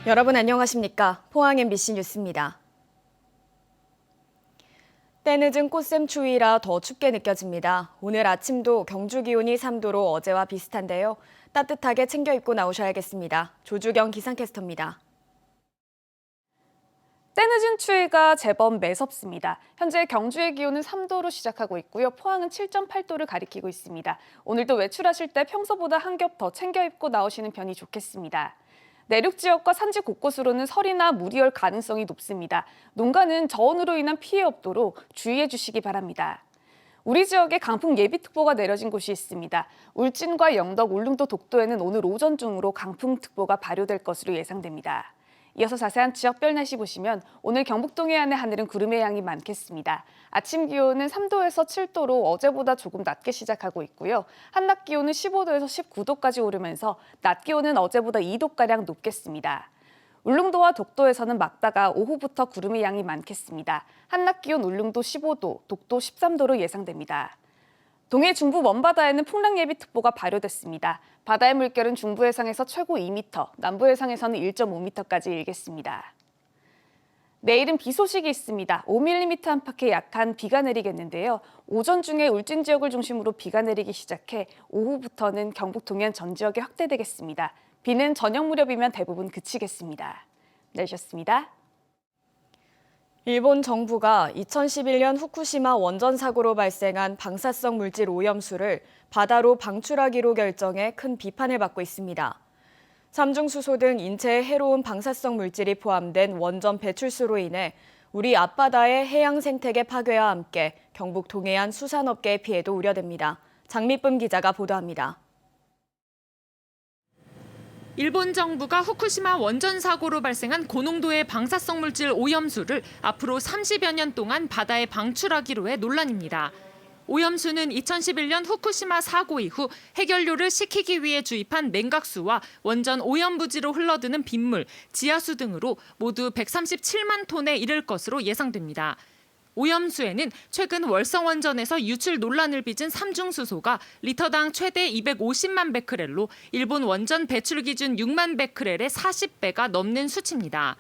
여러분 안녕하십니까? 포항 MBC 뉴스입니다. 때늦은 꽃샘 추위라 더 춥게 느껴집니다. 오늘 아침도 경주 기온이 3도로 어제와 비슷한데요. 따뜻하게 챙겨 입고 나오셔야겠습니다. 조주경 기상캐스터입니다. 때늦은 추위가 제법 매섭습니다. 현재 경주의 기온은 3도로 시작하고 있고요. 포항은 7.8도를 가리키고 있습니다. 오늘도 외출하실 때 평소보다 한 겹 더 챙겨 입고 나오시는 편이 좋겠습니다. 내륙 지역과 산지 곳곳으로는 설이나 물이 올 가능성이 높습니다. 농가는 저온으로 인한 피해 없도록 주의해 주시기 바랍니다. 우리 지역에 강풍 예비특보가 내려진 곳이 있습니다. 울진과 영덕, 울릉도, 독도에는 오늘 오전 중으로 강풍특보가 발효될 것으로 예상됩니다. 이어서 자세한 지역별 날씨 보시면 오늘 경북 동해안의 하늘은 구름의 양이 많겠습니다. 아침 기온은 3도에서 7도로 어제보다 조금 낮게 시작하고 있고요. 한낮 기온은 15도에서 19도까지 오르면서 낮 기온은 어제보다 2도가량 높겠습니다. 울릉도와 독도에서는 막다가 오후부터 구름의 양이 많겠습니다. 한낮 기온 울릉도 15도, 독도 13도로 예상됩니다. 동해 중부 먼바다에는 풍랑예비특보가 발효됐습니다. 바다의 물결은 중부 해상에서 최고 2m, 남부 해상에서는 1.5m까지 일겠습니다. 내일은 비 소식이 있습니다. 5mm 안팎의 약한 비가 내리겠는데요. 오전 중에 울진 지역을 중심으로 비가 내리기 시작해 오후부터는 경북 동해안 전 지역에 확대되겠습니다. 비는 저녁 무렵이면 대부분 그치겠습니다. 내리셨습니다. 일본 정부가 2011년 후쿠시마 원전 사고로 발생한 방사성 물질 오염수를 바다로 방출하기로 결정해 큰 비판을 받고 있습니다. 삼중수소 등 인체에 해로운 방사성 물질이 포함된 원전 배출수로 인해 우리 앞바다의 해양 생태계 파괴와 함께 경북 동해안 수산업계의 피해도 우려됩니다. 장미쁨 기자가 보도합니다. 일본 정부가 후쿠시마 원전 사고로 발생한 고농도의 방사성 물질 오염수를 앞으로 30여 년 동안 바다에 방출하기로 해 논란입니다. 오염수는 2011년 후쿠시마 사고 이후 해결료를 식히기 위해 주입한 냉각수와 원전 오염부지로 흘러드는 빗물, 지하수 등으로 모두 137만 톤에 이를 것으로 예상됩니다. 오염수에는 최근 월성원전에서 유출 논란을 빚은 삼중수소가 리터당 최대 250만 베크렐로 일본 원전 배출 기준 6만 베크렐의 40배가 넘는 수치입니다.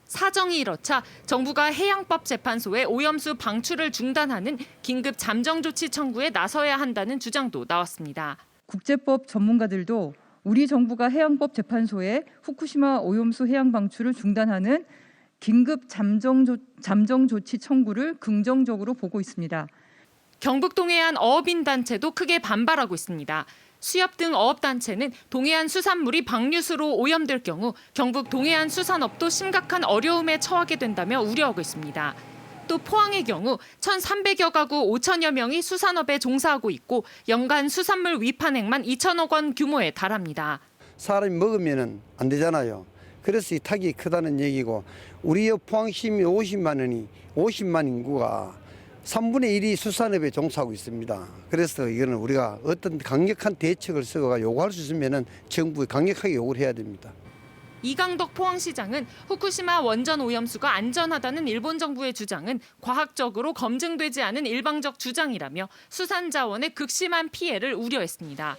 사정이 이렇자 정부가 해양법재판소에 오염수 방출을 중단하는 긴급 잠정조치 청구에 나서야 한다는 주장도 나왔습니다. 국제법 전문가들도 우리 정부가 해양법재판소에 후쿠시마 오염수 해양 방출을 중단하는 긴급 잠정 조치 청구를 긍정적으로 보고 있습니다. 경북 동해안 어업인 단체도 크게 반발하고 있습니다. 수협 등 어업단체는 동해안 수산물이 방류수로 오염될 경우 경북 동해안 수산업도 심각한 어려움에 처하게 된다며 우려하고 있습니다. 또 포항의 경우 1,300여 가구 5천여 명이 수산업에 종사하고 있고 연간 수산물 위판액만 2천억 원 규모에 달합니다. 사람이 먹으면 안 되잖아요. 그래서 이 타격이 크다는 얘기고 우리 포항 시민 50만 인구가 3분의 1이 수산업에 종사하고 있습니다. 그래서 이거는 우리가 어떤 강력한 대책을 쓰고 요구할 수 있으면 정부에 강력하게 요구를 해야 됩니다. 이강덕 포항시장은 후쿠시마 원전 오염수가 안전하다는 일본 정부의 주장은 과학적으로 검증되지 않은 일방적 주장이라며 수산 자원의 극심한 피해를 우려했습니다.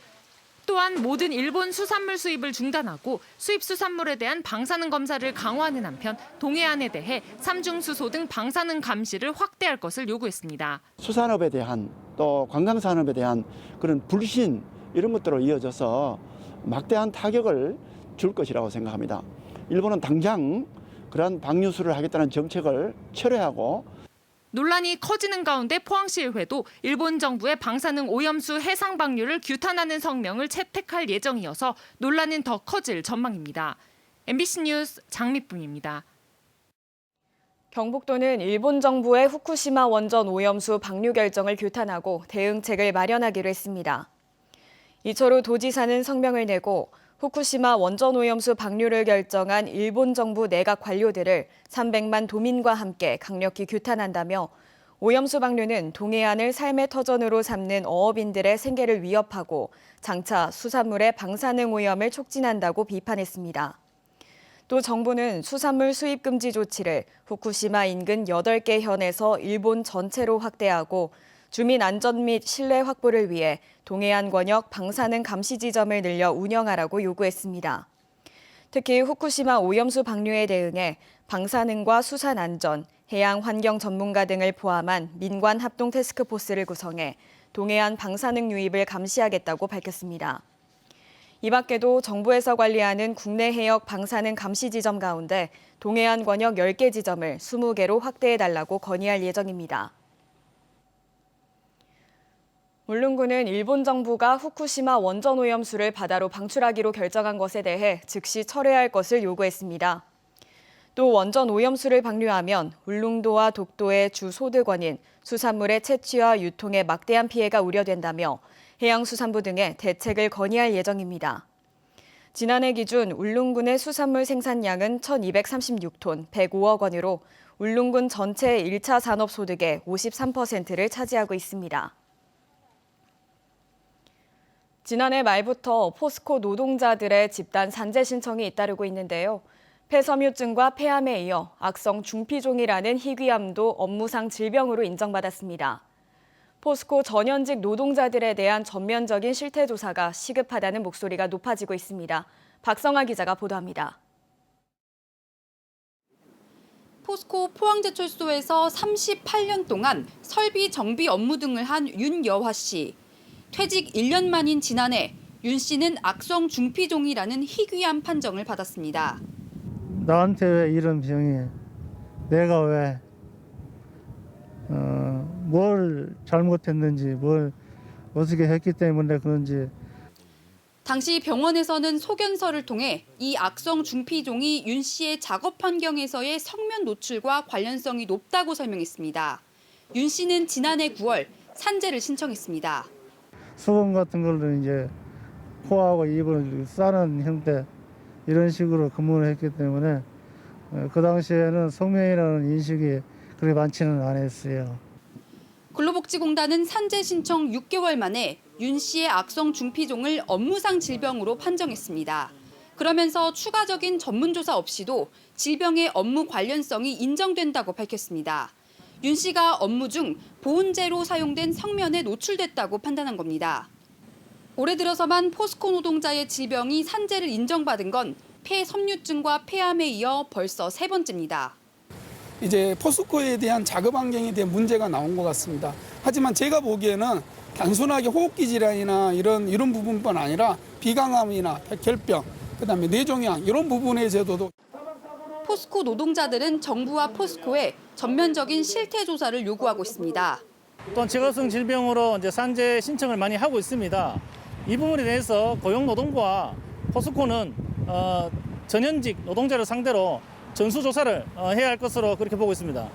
또한 모든 일본 수산물 수입을 중단하고 수입 수산물에 대한 방사능 검사를 강화하는 한편 동해안에 대해 삼중수소 등 방사능 감시를 확대할 것을 요구했습니다. 수산업에 대한 또 관광산업에 대한 그런 불신 이런 것들로 이어져서 막대한 타격을 줄 것이라고 생각합니다. 일본은 당장 그러한 방류수를 하겠다는 정책을 철회하고 논란이 커지는 가운데 포항시의회도 일본 정부의 방사능 오염수 해상 방류를 규탄하는 성명을 채택할 예정이어서 논란은 더 커질 전망입니다. MBC 뉴스 장미쁨입니다. 경북도는 일본 정부의 후쿠시마 원전 오염수 방류 결정을 규탄하고 대응책을 마련하기로 했습니다. 이철우 도지사는 성명을 내고 후쿠시마 원전 오염수 방류를 결정한 일본 정부 내각 관료들을 300만 도민과 함께 강력히 규탄한다며 오염수 방류는 동해안을 삶의 터전으로 삼는 어업인들의 생계를 위협하고 장차 수산물의 방사능 오염을 촉진한다고 비판했습니다. 또 정부는 수산물 수입 금지 조치를 후쿠시마 인근 8개 현에서 일본 전체로 확대하고 주민 안전 및 신뢰 확보를 위해 동해안 권역 방사능 감시 지점을 늘려 운영하라고 요구했습니다. 특히 후쿠시마 오염수 방류에 대응해 방사능과 수산 안전, 해양 환경 전문가 등을 포함한 민관 합동 태스크포스를 구성해 동해안 방사능 유입을 감시하겠다고 밝혔습니다. 이 밖에도 정부에서 관리하는 국내 해역 방사능 감시 지점 가운데 동해안 권역 10개 지점을 20개로 확대해달라고 건의할 예정입니다. 울릉군은 일본 정부가 후쿠시마 원전 오염수를 바다로 방출하기로 결정한 것에 대해 즉시 철회할 것을 요구했습니다. 또 원전 오염수를 방류하면 울릉도와 독도의 주 소득원인 수산물의 채취와 유통에 막대한 피해가 우려된다며 해양수산부 등에 대책을 건의할 예정입니다. 지난해 기준 울릉군의 수산물 생산량은 1,236톤, 105억 원으로 울릉군 전체 1차 산업소득의 53%를 차지하고 있습니다. 지난해 말부터 포스코 노동자들의 집단 산재 신청이 잇따르고 있는데요. 폐섬유증과 폐암에 이어 악성 중피종이라는 희귀암도 업무상 질병으로 인정받았습니다. 포스코 전현직 노동자들에 대한 전면적인 실태조사가 시급하다는 목소리가 높아지고 있습니다. 박성아 기자가 보도합니다. 포스코 포항제철소에서 38년 동안 설비 정비 업무 등을 한 윤여화 씨. 퇴직 1년 만인 지난해 윤 씨는 악성 중피종이라는 희귀암 판정을 받았습니다. 나한테 왜 이런 병이, 내가 왜 뭘 잘못했는지, 뭘 어떻게 했기 때문에 그런지. 당시 병원에서는 소견서를 통해 이 악성 중피종이 윤 씨의 작업 환경에서의 성면 노출과 관련성이 높다고 설명했습니다. 윤 씨는 지난해 9월 산재를 신청했습니다. 수건 같은 걸로 이제 코하고 입을 싸는 형태, 이런 식으로 근무를 했기 때문에 그 당시에는 성명이라는 인식이 그렇게 많지는 않았어요. 근로복지공단은 산재 신청 6개월 만에 윤 씨의 악성 중피종을 업무상 질병으로 판정했습니다. 그러면서 추가적인 전문조사 없이도 질병의 업무 관련성이 인정된다고 밝혔습니다. 윤 씨가 업무 중 보온재로 사용된 성면에 노출됐다고 판단한 겁니다. 올해 들어서만 포스코 노동자의 질병이 산재를 인정받은 건 폐섬유증과 폐암에 이어 벌써 3번째입니다. 이제 포스코에 대한 작업 환경에 대한 문제가 나온 것 같습니다. 하지만 제가 보기에는 단순하게 호흡기 질환이나 이런 부분뿐 아니라 비강암이나 백혈병, 그다음에 뇌종양 이런 부분에서도 포스코 노동자들은 정부와 포스코에 전면적인 실태 조사를 요구하고 있습니다. 또한 직업성 질병으로 이제 산재 신청을 많이 하고 있습니다. 이 부분에 대해서 고용노동부와 포스코는 전현직 노동자를 상대로 전수조사를 해야 할 것으로 그렇게 보고 있습니다.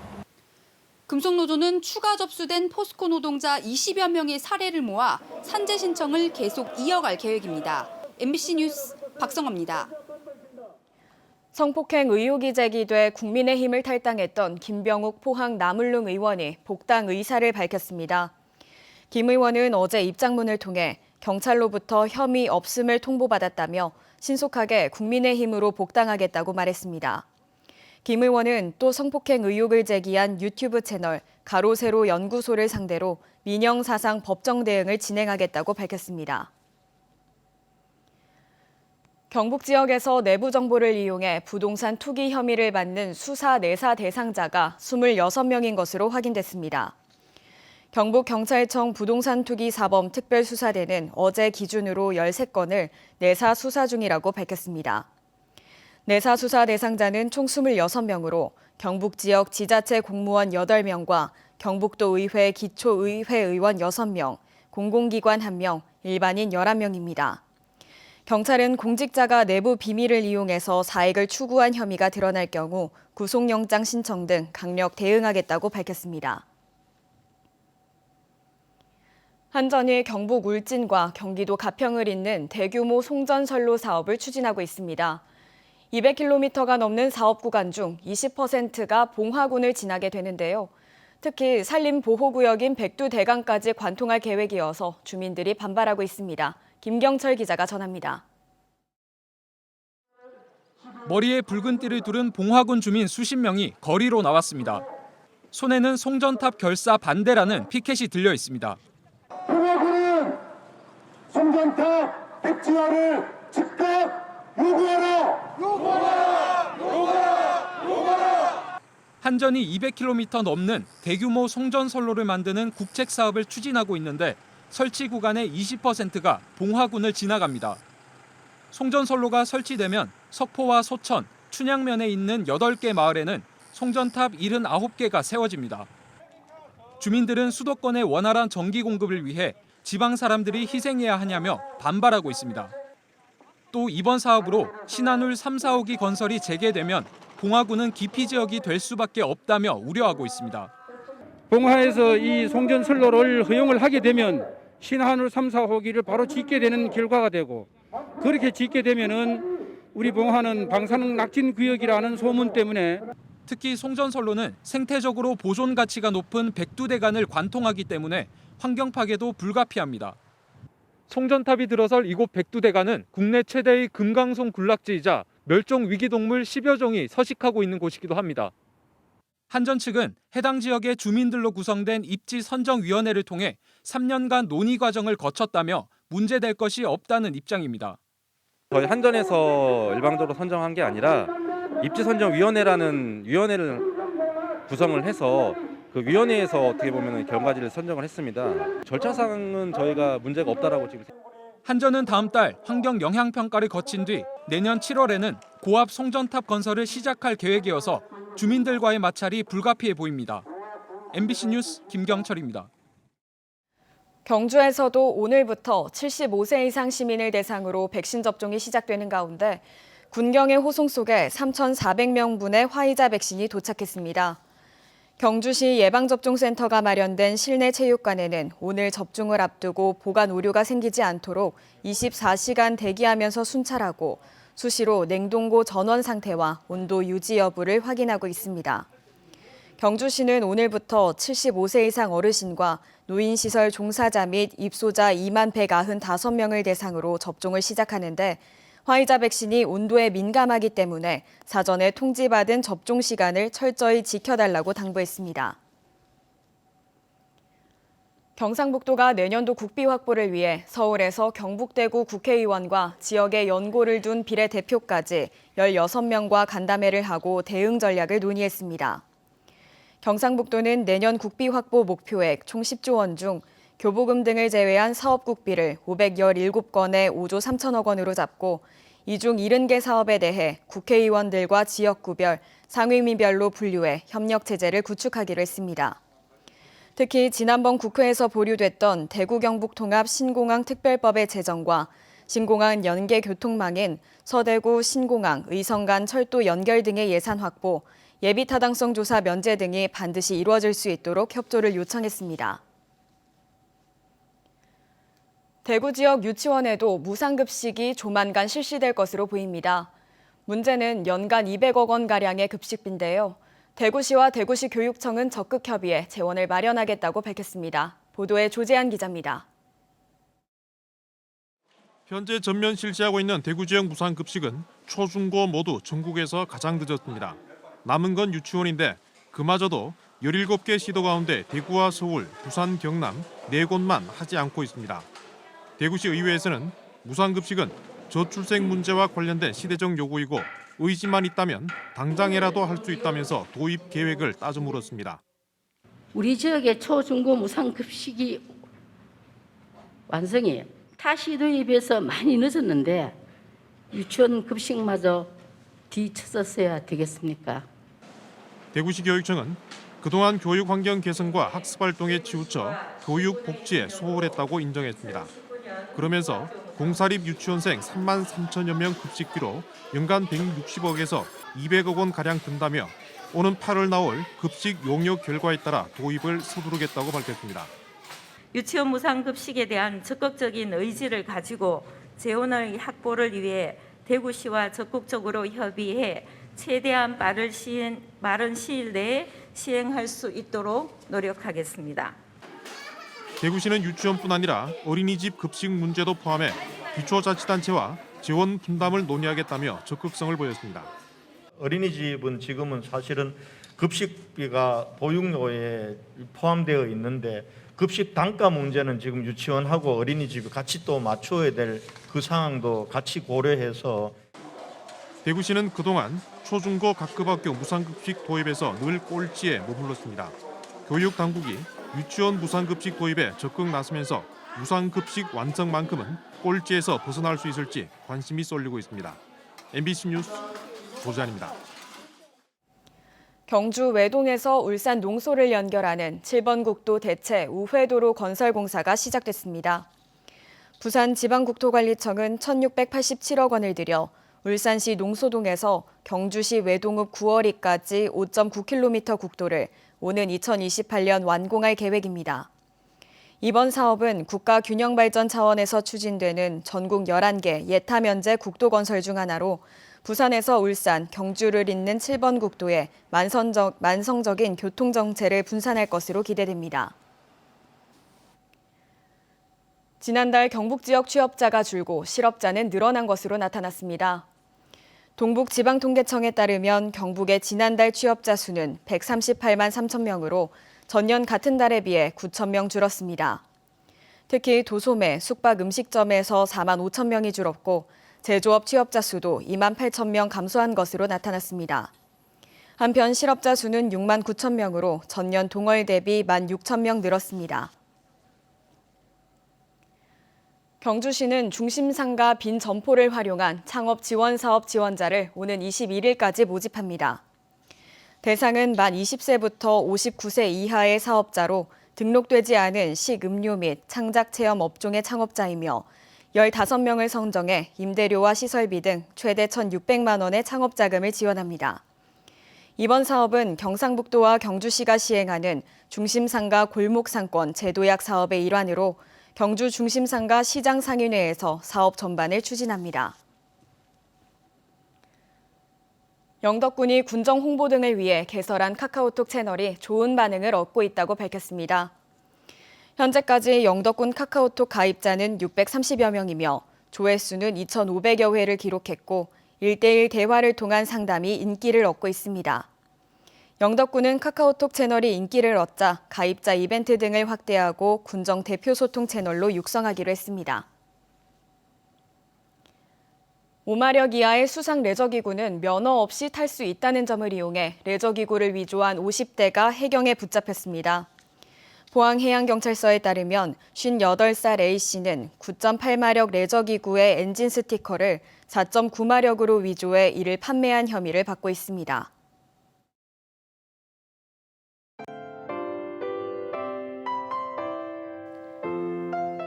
금속노조는 추가 접수된 포스코 노동자 20여 명의 사례를 모아 산재 신청을 계속 이어갈 계획입니다. MBC 뉴스 박성아입니다. 성폭행 의혹이 제기돼 국민의힘을 탈당했던 김병욱 포항 남울릉 의원이 복당 의사를 밝혔습니다. 김 의원은 어제 입장문을 통해 경찰로부터 혐의 없음을 통보받았다며 신속하게 국민의힘으로 복당하겠다고 말했습니다. 김 의원은 또 성폭행 의혹을 제기한 유튜브 채널 가로세로 연구소를 상대로 민영사상 법정 대응을 진행하겠다고 밝혔습니다. 경북 지역에서 내부 정보를 이용해 부동산 투기 혐의를 받는 수사 내사 대상자가 26명인 것으로 확인됐습니다. 경북경찰청 부동산 투기 사범 특별수사대는 어제 기준으로 13건을 내사 수사 중이라고 밝혔습니다. 내사 수사 대상자는 총 26명으로 경북 지역 지자체 공무원 8명과 경북도 의회 기초의회 의원 6명, 공공기관 1명, 일반인 11명입니다. 경찰은 공직자가 내부 비밀을 이용해서 사익을 추구한 혐의가 드러날 경우 구속영장 신청 등 강력 대응하겠다고 밝혔습니다. 한전이 경북 울진과 경기도 가평을 잇는 대규모 송전선로 사업을 추진하고 있습니다. 200km가 넘는 사업 구간 중 20%가 봉화군을 지나게 되는데요. 특히 산림보호구역인 백두대간까지 관통할 계획이어서 주민들이 반발하고 있습니다. 김경철 기자가 전합니다. 머리에 붉은 띠를 두른 봉화군 주민 수십 명이 거리로 나왔습니다. 손에는 송전탑 결사 반대라는 피켓이 들려 있습니다. 봉화군은 송전탑 백지화를 즉각 한전이 200km 넘는 대규모 송전선로를 만드는 국책 사업을 추진하고 있는데 설치 구간의 20%가 봉화군을 지나갑니다. 송전선로가 설치되면 석포와 소천, 춘향면에 있는 8개 마을에는 송전탑 79개가 세워집니다. 주민들은 수도권의 원활한 전기 공급을 위해 지방 사람들이 희생해야 하냐며 반발하고 있습니다. 또 이번 사업으로 신한울 3, 4호기 건설이 재개되면 봉화군은 기피 지역이 될 수밖에 없다며 우려하고 있습니다. 봉화에서 이 송전선로를 허용을 하게 되면 신한울 3, 4호기를 바로 짓게 되는 결과가 되고, 그렇게 짓게 되면은 우리 봉화는 방사능 낙진 구역이라는 소문 때문에 특히 송전선로는 생태적으로 보존 가치가 높은 백두대간을 관통하기 때문에 환경 파괴도 불가피합니다. 송전탑이 들어설 이곳 백두대간은 국내 최대의 금강송 군락지이자 멸종 위기동물 10여 종이 서식하고 있는 곳이기도 합니다. 한전 측은 해당 지역의 주민들로 구성된 입지 선정위원회를 통해 3년간 논의 과정을 거쳤다며 문제될 것이 없다는 입장입니다. 저희 한전에서 일방적으로 선정한 게 아니라 입지선정위원회라는 위원회를 구성을 해서 그 위원회에서 어떻게 보면 결과지를 선정을 했습니다. 절차상은 저희가 문제가 없다라고 지금. 한전은 다음 달 환경 영향 평가를 거친 뒤 내년 7월에는 고압 송전탑 건설을 시작할 계획이어서 주민들과의 마찰이 불가피해 보입니다. MBC 뉴스 김경철입니다. 경주에서도 오늘부터 75세 이상 시민을 대상으로 백신 접종이 시작되는 가운데 군경의 호송 속에 3,400명분의 화이자 백신이 도착했습니다. 경주시 예방접종센터가 마련된 실내 체육관에는 오늘 접종을 앞두고 보관 오류가 생기지 않도록 24시간 대기하면서 순찰하고 수시로 냉동고 전원 상태와 온도 유지 여부를 확인하고 있습니다. 경주시는 오늘부터 75세 이상 어르신과 노인시설 종사자 및 입소자 2만 195명을 대상으로 접종을 시작하는데 화이자 백신이 온도에 민감하기 때문에 사전에 통지받은 접종 시간을 철저히 지켜달라고 당부했습니다. 경상북도가 내년도 국비 확보를 위해 서울에서 경북대구 국회의원과 지역에 연고를 둔 비례대표까지 16명과 간담회를 하고 대응 전략을 논의했습니다. 경상북도는 내년 국비 확보 목표액 총 10조 원 중 교부금 등을 제외한 사업국비를 517건에 5조 3천억 원으로 잡고 이 중 70개 사업에 대해 국회의원들과 지역구별, 상임위별로 분류해 협력체제를 구축하기로 했습니다. 특히 지난번 국회에서 보류됐던 대구-경북-통합 신공항 특별법의 제정과 신공항 연계 교통망인 서대구 신공항 의성간 철도 연결 등의 예산 확보, 예비 타당성 조사 면제 등이 반드시 이루어질 수 있도록 협조를 요청했습니다. 대구 지역 유치원에도 무상급식이 조만간 실시될 것으로 보입니다. 문제는 연간 200억 원가량의 급식비인데요. 대구시와 대구시 교육청은 적극 협의해 재원을 마련하겠다고 밝혔습니다. 보도에 조재한 기자입니다. 현재 전면 실시하고 있는 대구 지역 무상급식은 초, 중, 고 모두 전국에서 가장 늦었습니다. 남은 건 유치원인데 그마저도 17개 시도 가운데 대구와 서울, 부산, 경남 4곳만 하지 않고 있습니다. 대구시 의회에서는 무상급식은 저출생 문제와 관련된 시대적 요구이고 의지만 있다면 당장이라도 할 수 있다면서 도입 계획을 따져 물었습니다. 우리 지역의 초, 중, 고 무상급식이 완성이 타 시도에 비해서 많이 늦었는데 유치원 급식마저 뒤쳐졌어야 되겠습니까? 대구시 교육청은 그동안 교육 환경 개선과 학습 활동에 치우쳐 교육 복지에 소홀했다고 인정했습니다. 그러면서 공사립 유치원생 3만 3천여 명 급식비로 연간 160억에서 200억 원가량 든다며 오는 8월 나올 급식 용역 결과에 따라 도입을 서두르겠다고 밝혔습니다. 유치원 무상급식에 대한 적극적인 의지를 가지고 재원의 확보를 위해 대구시와 적극적으로 협의해 최대한 빠른 시일 내에 시행할 수 있도록 노력하겠습니다. 대구시는 유치원뿐 아니라 어린이집 급식 문제도 포함해 기초자치단체와 재원 분담을 논의하겠다며 적극성을 보였습니다. 어린이집은 지금은 사실은 급식비가 보육료에 포함되어 있는데 급식 단가 문제는 지금 유치원하고 어린이집이 같이 또 맞춰야 될 그 상황도 같이 고려해서 대구시는 그동안 초중고 각급 학교 무상급식 도입에서 늘 꼴찌에 머물렀습니다. 교육 당국이 유치원 무상급식 도입에 적극 나서면서 무상급식 완성만큼은 꼴찌에서 벗어날 수 있을지 관심이 쏠리고 있습니다. MBC 뉴스 조지환입니다. 경주 외동에서 울산 농소를 연결하는 7번 국도 대체 우회도로 건설 공사가 시작됐습니다. 부산지방국토관리청은 1,687억 원을 들여 울산시 농소동에서 경주시 외동읍 9월리까지 5.9km 국도를 오는 2028년 완공할 계획입니다. 이번 사업은 국가균형발전 차원에서 추진되는 전국 11개 예타 면제 국도 건설 중 하나로 부산에서 울산, 경주를 잇는 7번 국도에 만성적인 교통정체를 분산할 것으로 기대됩니다. 지난달 경북 지역 취업자가 줄고 실업자는 늘어난 것으로 나타났습니다. 동북지방통계청에 따르면 경북의 지난달 취업자 수는 138만 3천 명으로 전년 같은 달에 비해 9천 명 줄었습니다. 특히 도소매, 숙박 음식점에서 4만 5천 명이 줄었고 제조업 취업자 수도 2만 8천 명 감소한 것으로 나타났습니다. 한편 실업자 수는 6만 9천 명으로 전년 동월 대비 1만 6천 명 늘었습니다. 경주시는 중심상가 빈 점포를 활용한 창업 지원 사업 지원자를 오는 21일까지 모집합니다. 대상은 만 20세부터 59세 이하의 사업자로 등록되지 않은 식음료 및 창작체험 업종의 창업자이며 15명을 선정해 임대료와 시설비 등 최대 1,600만 원의 창업자금을 지원합니다. 이번 사업은 경상북도와 경주시가 시행하는 중심상가 골목상권 제도약 사업의 일환으로 경주 중심상가 시장상인회에서 사업 전반을 추진합니다. 영덕군이 군정 홍보 등을 위해 개설한 카카오톡 채널이 좋은 반응을 얻고 있다고 밝혔습니다. 현재까지 영덕군 카카오톡 가입자는 630여 명이며 조회수는 2,500여 회를 기록했고 1대1 대화를 통한 상담이 인기를 얻고 있습니다. 영덕군은 카카오톡 채널이 인기를 얻자 가입자 이벤트 등을 확대하고 군정 대표 소통 채널로 육성하기로 했습니다. 5마력 이하의 수상 레저기구는 면허 없이 탈 수 있다는 점을 이용해 레저기구를 위조한 50대가 해경에 붙잡혔습니다. 포항해양경찰서에 따르면 58살 A씨는 9.8마력 레저기구의 엔진 스티커를 4.9마력으로 위조해 이를 판매한 혐의를 받고 있습니다.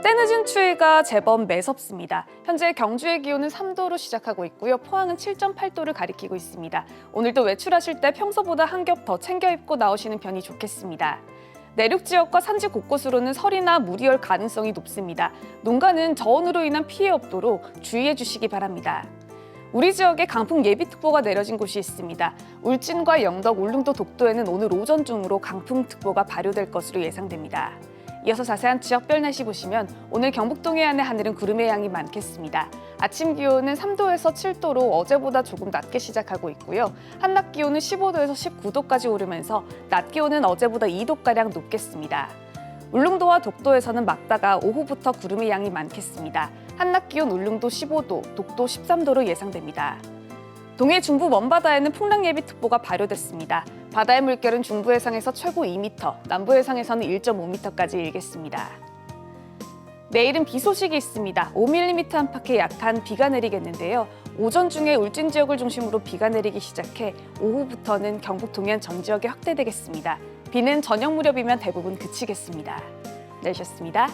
때늦은 추위가 제법 매섭습니다. 현재 경주의 기온은 3도로 시작하고 있고요. 포항은 7.8도를 가리키고 있습니다. 오늘도 외출하실 때 평소보다 한 겹 더 챙겨 입고 나오시는 편이 좋겠습니다. 내륙 지역과 산지 곳곳으로는 설이나 물이 올 가능성이 높습니다. 농가는 저온으로 인한 피해 없도록 주의해 주시기 바랍니다. 우리 지역에 강풍 예비특보가 내려진 곳이 있습니다. 울진과 영덕, 울릉도, 독도에는 오늘 오전 중으로 강풍특보가 발효될 것으로 예상됩니다. 이어서 자세한 지역별 날씨 보시면 오늘 경북 동해안의 하늘은 구름의 양이 많겠습니다. 아침 기온은 3도에서 7도로 어제보다 조금 낮게 시작하고 있고요. 한낮 기온은 15도에서 19도까지 오르면서 낮 기온은 어제보다 2도가량 높겠습니다. 울릉도와 독도에서는 막다가 오후부터 구름의 양이 많겠습니다. 한낮 기온 울릉도 15도, 독도 13도로 예상됩니다. 동해 중부 먼바다에는 풍랑예비특보가 발효됐습니다. 바다의 물결은 중부 해상에서 최고 2m, 남부 해상에서는 1.5m까지 일겠습니다. 내일은 비 소식이 있습니다. 5mm 안팎의 약한 비가 내리겠는데요. 오전 중에 울진 지역을 중심으로 비가 내리기 시작해 오후부터는 경북 동해안 전 지역에 확대되겠습니다. 비는 저녁 무렵이면 대부분 그치겠습니다. 내리셨습니다.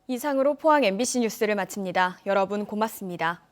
이상으로 포항 MBC 뉴스를 마칩니다. 여러분 고맙습니다.